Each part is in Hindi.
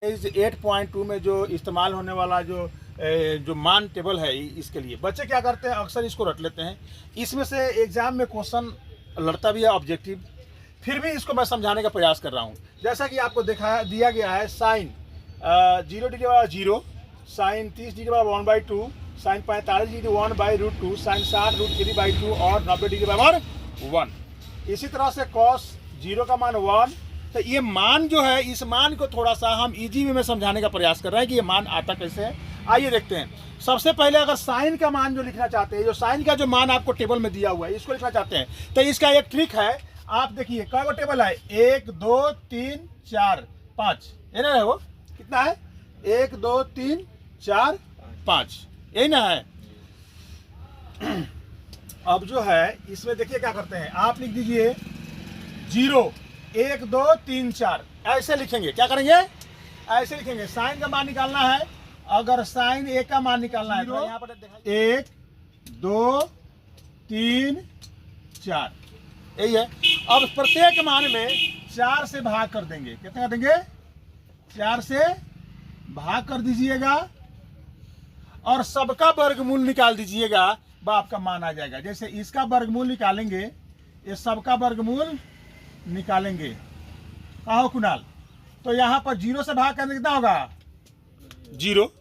इस 8.2 में जो इस्तेमाल होने वाला जो मान टेबल है इसके लिए बच्चे क्या करते हैं, अक्सर इसको रट लेते हैं। इसमें से एग्जाम में क्वेश्चन लड़ता भी है ऑब्जेक्टिव, फिर भी इसको मैं समझाने का प्रयास कर रहा हूँ। जैसा कि आपको दिया गया है साइन 0 डिग्री वाला 0, साइन 30 डिग्री वाला 1/2, साइन 45 डिग्री 1/√2, साइन 60 √3/2 और 90 डिग्री बराबर 1। इसी तरह से कॉस 0 का मान 1। तो ये मान जो है, इस मान को थोड़ा सा हम इजी वे में समझाने का प्रयास कर रहे हैं कि ये मान आता कैसे है। आइए देखते हैं। सबसे पहले अगर साइन का मान जो लिखना चाहते हैं, जो साइन का जो मान आपको टेबल में दिया हुआ है इसको लिखना चाहते हैं, तो इसका एक ट्रिक है। आप देखिए कई टेबल है, 1 2 3 4 5, ये ना है वो कितना है, 1 2 3 4 5, यही ना है। अब जो है इसमें देखिए क्या करते हैं, आप लिख दीजिए 0 1 2 3 4, ऐसे लिखेंगे। क्या करेंगे, ऐसे लिखेंगे। साइन का मान निकालना है, अगर साइन ए का मान निकालना है तो यहाँ पर 1 2 3 4, यही है। अब प्रत्येक मान में 4 से भाग कर देंगे। कितना कर देंगे, 4 से भाग कर दीजिएगा और सबका वर्गमूल निकाल दीजिएगा, वह आपका मान आ जाएगा। जैसे इसका वर्गमूल निकालेंगे, ये सबका वर्गमूल निकालेंगे। कहो कुणाल, तो यहाँ पर 0 से भाग करने कितना होगा, 0।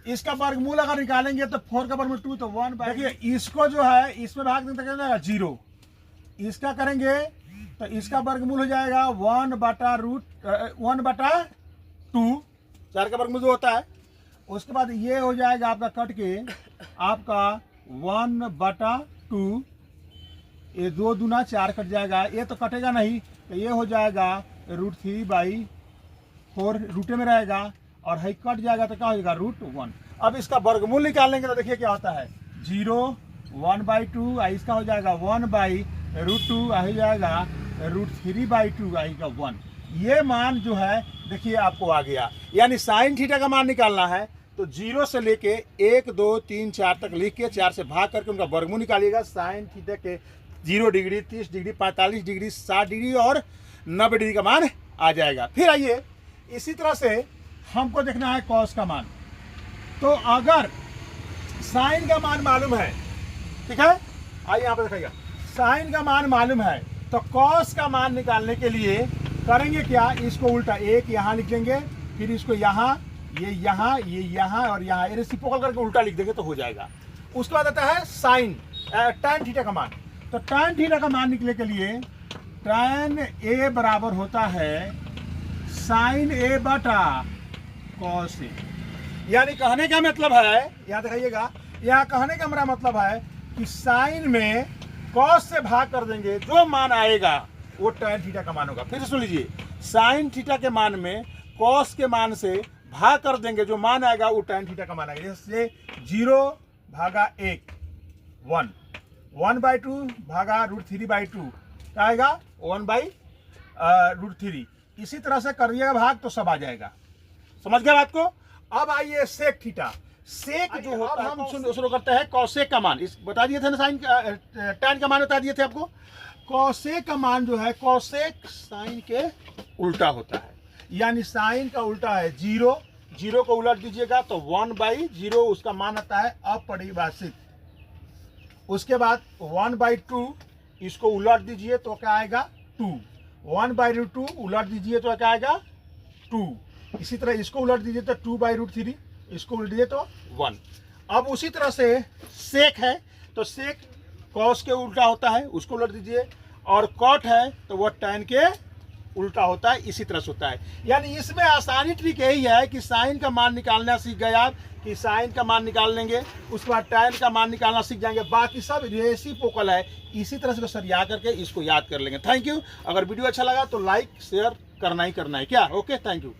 इसका वर्गमूल अगर निकालेंगे तो 4 का वर्गमूल 2, तो 1। देखिए इसको जो है इसमें भाग देने कितना जाएगा, 0। इसका करेंगे तो इसका वर्गमूल हो जाएगा 1/2। 4 का वर्गमूल जो होता है। उसके बाद ये हो जाएगा आपका कट के आपका 1/2, ये 2 दूना 4 कट जाएगा, ये तो कटेगा नहीं, तो ये हो जाएगा √3/4, रूटे में रहेगा और है कट जाएगा तो क्या हो जाएगा, √1। अब इसका वर्गमूल निकालेंगे तो देखिए क्या होता है, 0 1/2, इसका हो जाएगा 1/√2, हो जाएगा √3/2 आएगा 1। ये मान जो है देखिए आपको आ गया। यानी साइन थीटा का मान निकालना है तो 0 से लेके 1 2 3 4 तक लिख के 4 से भाग करके उनका वर्गमूल निकालिएगा। साइन थीटा के 0 डिग्री 30 डिग्री 45 डिग्री 60 डिग्री और 90 डिग्री का मान आ जाएगा। फिर आइए इसी तरह से हमको देखना है कॉस का मान। तो अगर साइन का मान मालूम है, ठीक है, आइए यहाँ पर दिखाइएगा, साइन का मान मालूम है तो कॉस का मान निकालने के लिए करेंगे क्या, इसको उल्टा, एक यहाँ लिख देंगे, फिर इसको यहाँ, ये यहाँ और यहाँ, रेसिप्रोकल करके उल्टा लिख देंगे तो हो जाएगा। उसके बाद आता है साइन टैन थीटा का मान। तो टैन थीटा का मान निकलने के लिए टैन ए बराबर होता है साइन ए बटा कॉस ए। यानी कहने का मतलब है, यहाँ दिखाइएगा, यहाँ कहने का मेरा मतलब है कि साइन में कॉस से भाग कर देंगे, जो मान आएगा वो टैन थीटा का मान होगा। फिर सुन लीजिए, साइन थीटा के मान में कॉस के मान से भाग कर देंगे, जो मान आएगा वो टैन थीटा का मान आएगा। जैसे 0/1 1, 1/2 भागा √3/2 क्या आएगा, 1/√3। इसी तरह से करिएगा भाग तो सब आ जाएगा। समझ गए बात को। अब आइए सेक थीटा। सेक जो होता है, हम शुरू करते हैं कॉसेक का मान। इस बता दिए थे ना, साइन टैन का मान बता दिए थे आपको। कॉसेक का मान जो है, कॉसेक साइन के उल्टा होता है। यानी साइन का उल्टा है 0, 0 को उलट दीजिएगा तो 1/0 उसका मान आता है अपरिभाषित। उसके बाद 1/2 इसको उलट दीजिए तो क्या आएगा, 2। 1/2 उलट दीजिए तो क्या आएगा, 2। इसी तरह इसको उलट दीजिए तो 2/√3, इसको उलट दीजिए तो 1। अब उसी तरह से सेक है तो सेक कॉस के उल्टा होता है, उसको उलट दीजिए, और कॉट है तो वह टैन के उल्टा होता है। इसी तरह से होता है। यानी इसमें आसानी ट्रिक यही है कि साइन का मान निकालना सीख गए आप, कि साइन का मान निकाल लेंगे, उसके बाद टैन का मान निकालना सीख जाएंगे। बाकी सब रेसिप्रोकल है। इसी तरह से सरिया करके इसको याद कर लेंगे। Thank you. अगर वीडियो अच्छा लगा तो लाइक शेयर करना ही करना है क्या। Okay, thank you.